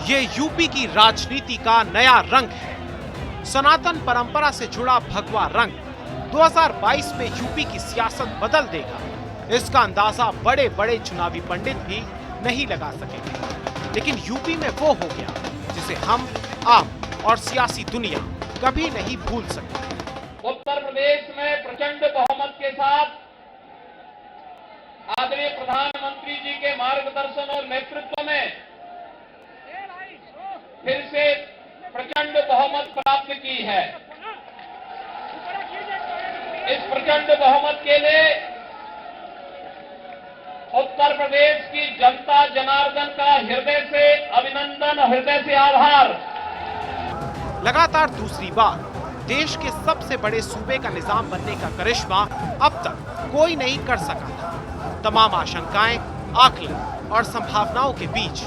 ये यूपी की राजनीति का नया रंग है। सनातन परंपरा से जुड़ा भगवा रंग 2022 में यूपी की सियासत बदल देगा। इसका अंदाजा बड़े बड़े चुनावी पंडित भी नहीं लगा सकेंगे। लेकिन यूपी में वो हो गया जिसे हम, आप और सियासी दुनिया कभी नहीं भूल सकते। उत्तर प्रदेश में प्रचंड बहुमत के साथ आदरणीय प्रधानमंत्री जी के मार्गदर्शन और नेतृत्व में फिर से प्रचंड बहुमत प्राप्त की है। इस प्रचंड बहुमत के लिए उत्तर प्रदेश की जनता जनार्दन का हृदय से अभिनंदन, हृदय से आभार। लगातार दूसरी बार देश के सबसे बड़े सूबे का निजाम बनने का करिश्मा अब तक कोई नहीं कर सका था। तमाम आशंकाएं, आकलन और संभावनाओं के बीच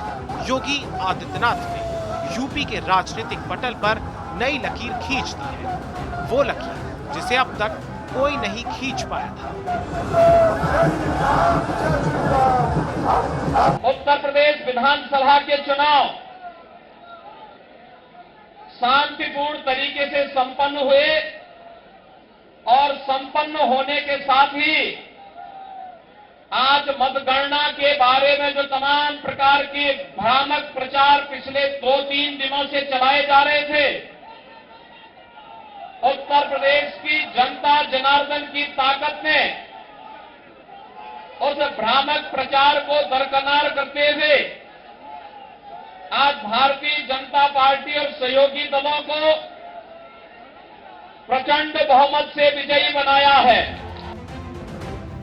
योगी आदित्यनाथ ने यूपी के राजनीतिक पटल पर नई लकीर खींच दी है। वो लकीर जिसे अब तक कोई नहीं खींच पाया था। उत्तर प्रदेश विधानसभा के चुनाव शांतिपूर्ण तरीके से संपन्न हुए और संपन्न होने के साथ ही आज मतगणना के बारे में जो तमाम प्रकार के भ्रामक प्रचार पिछले 2-3 दिनों से चलाए जा रहे थे, उत्तर प्रदेश की जनता जनार्दन की ताकत ने उस भ्रामक प्रचार को दरकिनार करते हुए आज भारतीय जनता पार्टी और सहयोगी दलों को प्रचंड बहुमत से विजयी बनाया है।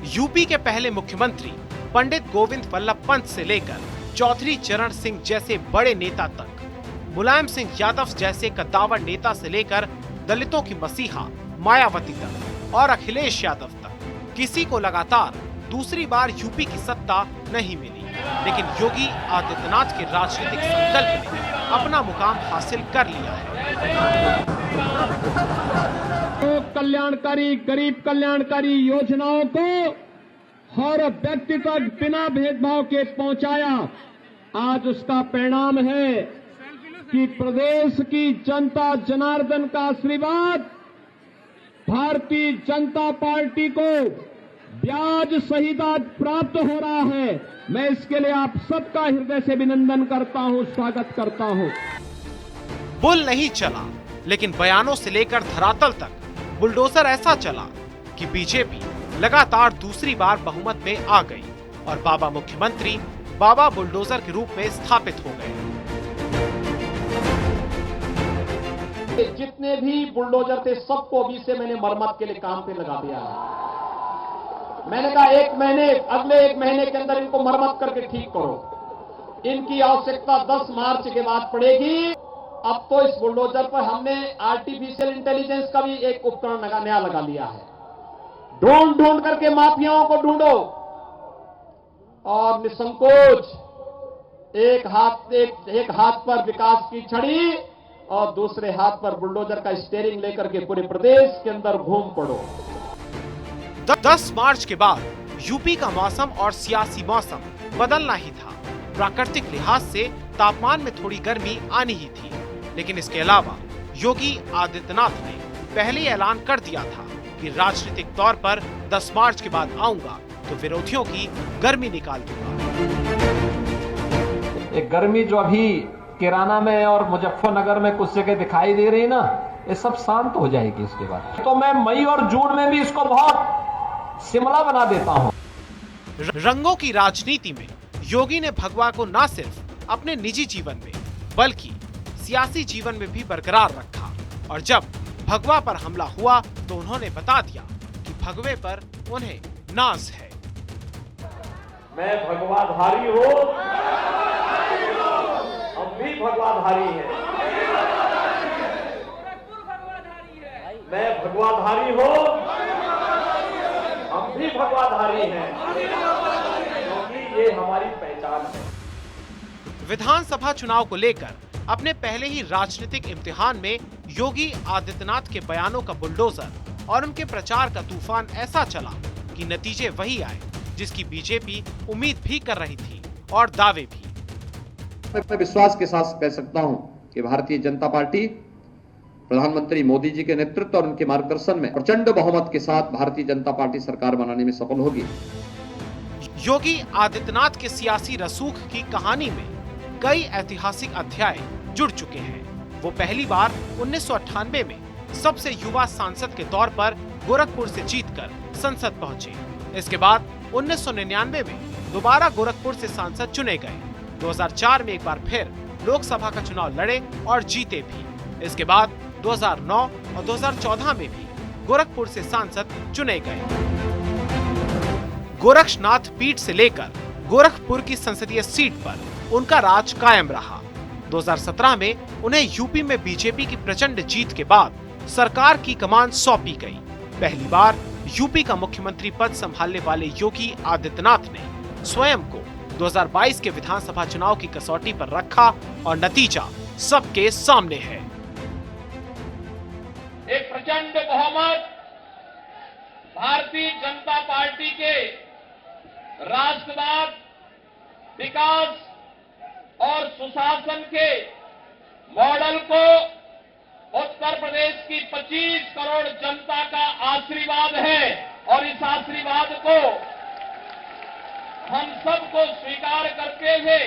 यूपी के पहले मुख्यमंत्री पंडित गोविंद वल्लभ पंत से लेकर चौधरी चरण सिंह जैसे बड़े नेता तक, मुलायम सिंह यादव जैसे कद्दावर नेता से लेकर दलितों की मसीहा मायावती तक और अखिलेश यादव तक, किसी को लगातार दूसरी बार यूपी की सत्ता नहीं मिली। लेकिन योगी आदित्यनाथ के राजनीतिक संकल्प ने अपना मुकाम हासिल कर लिया है। कल्याणकारी, गरीब कल्याणकारी योजनाओं को हर व्यक्ति तक बिना भेदभाव के पहुंचाया। आज उसका परिणाम है कि प्रदेश की जनता जनार्दन का आशीर्वाद भारतीय जनता पार्टी को ब्याज सहित आज प्राप्त हो रहा है। मैं इसके लिए आप सबका हृदय से अभिनंदन करता हूं, स्वागत करता हूं। बुल नहीं चला, लेकिन बयानों से लेकर धरातल तक बुलडोजर ऐसा चला कि बीजेपी लगातार दूसरी बार बहुमत में आ गई और बाबा मुख्यमंत्री बाबा बुलडोजर के रूप में स्थापित हो गए। जितने भी बुलडोजर थे सबको अभी से मैंने मरम्मत के लिए काम पे लगा दिया है। मैंने कहा अगले एक महीने के अंदर इनको मरम्मत करके ठीक करो। इनकी आवश्यकता 10 मार्च के बाद पड़ेगी। अब तो इस बुलडोजर पर हमने आर्टिफिशियल इंटेलिजेंस का भी एक उपकरण नया लगा लिया है। ढूंढ करके माफियाओं को ढूंढो और निसंकोच एक हाथ पर विकास की छड़ी और दूसरे हाथ पर बुलडोजर का स्टीयरिंग लेकर के पूरे प्रदेश के अंदर घूम पड़ो। 10 मार्च के बाद यूपी का मौसम और सियासी मौसम बदलना ही था। प्राकृतिक लिहाज से तापमान में थोड़ी गर्मी आनी ही थी, लेकिन इसके अलावा योगी आदित्यनाथ ने पहले ही ऐलान कर दिया था कि राजनीतिक तौर पर 10 मार्च के बाद आऊंगा तो विरोधियों की गर्मी निकाल दूंगा। एक गर्मी जो अभी किराना में और मुजफ्फरनगर में कुछ जगह दिखाई दे रही ना, ये सब शांत हो जाएगी इसके बाद। तो मैं मई और जून में भी इसको बहुत शिमला बना देता हूं। रंगों की राजनीति में योगी ने भगवा को न सिर्फ अपने निजी जीवन में बल्कि सियासी जीवन में भी बरकरार रखा और जब भगवा पर हमला हुआ तो उन्होंने बता दिया कि भगवे पर उन्हें नाज है। मैं भगवाधारी हूं, हम भी भगवाधारी हैं। मैं भगवाधारी हूं, हम भी भगवाधारी हैं, क्योंकि ये हमारी पहचान है। विधानसभा चुनाव को लेकर अपने पहले ही राजनीतिक इम्तिहान में योगी आदित्यनाथ के बयानों का बुलडोजर और उनके प्रचार का तूफान ऐसा चला कि नतीजे वही आए जिसकी बीजेपी उम्मीद भी कर रही थी और दावे भी। मैं विश्वास के साथ कह सकता हूं कि भारतीय जनता पार्टी प्रधानमंत्री मोदी जी के नेतृत्व और उनके मार्गदर्शन में प्रचंड बहुमत के साथ भारतीय जनता पार्टी सरकार बनाने में सफल होगी। योगी आदित्यनाथ के सियासी रसूख की कहानी में कई ऐतिहासिक अध्याय जुड़ चुके हैं। वो पहली बार 1998 में सबसे युवा सांसद के तौर पर गोरखपुर से जीतकर संसद पहुंचे। इसके बाद 1999 में दोबारा गोरखपुर से सांसद चुने गए। 2004 में एक बार फिर लोकसभा का चुनाव लड़े और जीते भी। इसके बाद 2009 और 2014 में भी गोरखपुर से सांसद चुने गए। गोरक्षनाथ पीठ से लेकर गोरखपुर की संसदीय सीट पर उनका राज कायम रहा। 2017 में उन्हें यूपी में बीजेपी की प्रचंड जीत के बाद सरकार की कमान सौंपी गई। पहली बार यूपी का मुख्यमंत्री पद संभालने वाले योगी आदित्यनाथ ने स्वयं को 2022 के विधानसभा चुनाव की कसौटी पर रखा और नतीजा सबके सामने है। एक प्रचंड बहुमत भारतीय जनता पार्टी के राष्ट्रवाद, विकास और सुशासन के मॉडल को उत्तर प्रदेश की 25 करोड़ जनता का आशीर्वाद है और इस आशीर्वाद को हम सबको स्वीकार करते हुए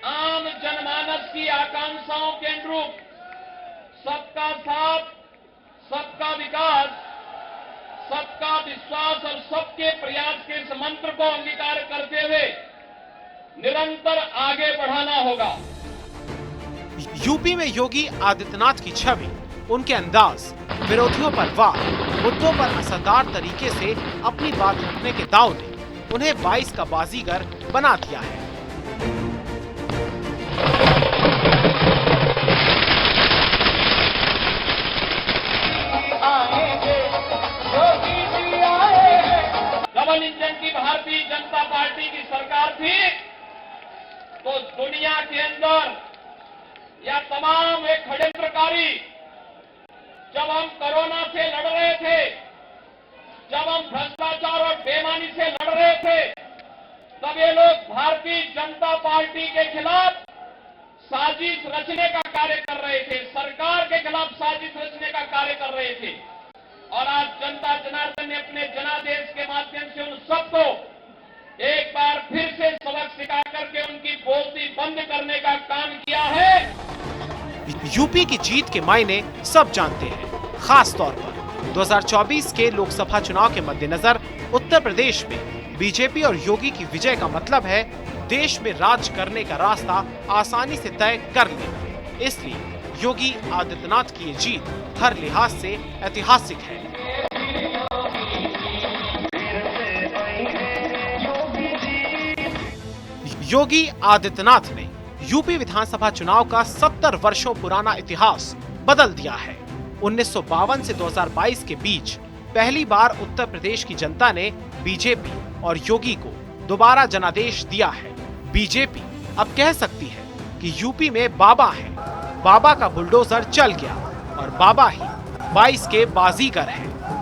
आम जनमानस की आकांक्षाओं के अनुरूप सबका साथ, सबका विकास, सबका विश्वास और सबके प्रयास के इस मंत्र को अंगीकार करते हुए निरंतर आगे बढ़ाना होगा। यूपी में योगी आदित्यनाथ की छवि, उनके अंदाज, विरोधियों पर वार, मुद्दों पर असरदार तरीके से अपनी बात रखने के दांव ने उन्हें 22 का बाजीगर बना दिया है। डबल इंजन की भारतीय जनता पार्टी की सरकार थी तो दुनिया के अंदर या तमाम एक षड्यंत्रकारी, जब हम कोरोना से लड़ रहे थे, जब हम भ्रष्टाचार और बेईमानी से लड़ रहे थे, तब ये लोग भारतीय जनता पार्टी के खिलाफ साजिश रचने का कार्य कर रहे थे, सरकार के खिलाफ साजिश रचने का कार्य कर रहे थे। और आज जनता जनार्दन ने अपने जनादेश के माध्यम से उन सबको एक बार फिर से सबक सिखा करके उनकी बोलती बंद करने का काम किया है। यूपी की जीत के मायने सब जानते हैं। खास तौर पर 2024 के लोकसभा चुनाव के मद्देनजर उत्तर प्रदेश में बीजेपी और योगी की विजय का मतलब है देश में राज करने का रास्ता आसानी से तय कर लेना। इसलिए योगी आदित्यनाथ की ये जीत हर लिहाज से ऐतिहासिक है। योगी आदित्यनाथ ने यूपी विधानसभा चुनाव का 70 वर्षों पुराना इतिहास बदल दिया है। 1952 से 2022 के बीच पहली बार उत्तर प्रदेश की जनता ने बीजेपी और योगी को दोबारा जनादेश दिया है। बीजेपी अब कह सकती है कि यूपी में बाबा है, बाबा का बुलडोजर चल गया और बाबा ही 22 के बाजीगर हैं।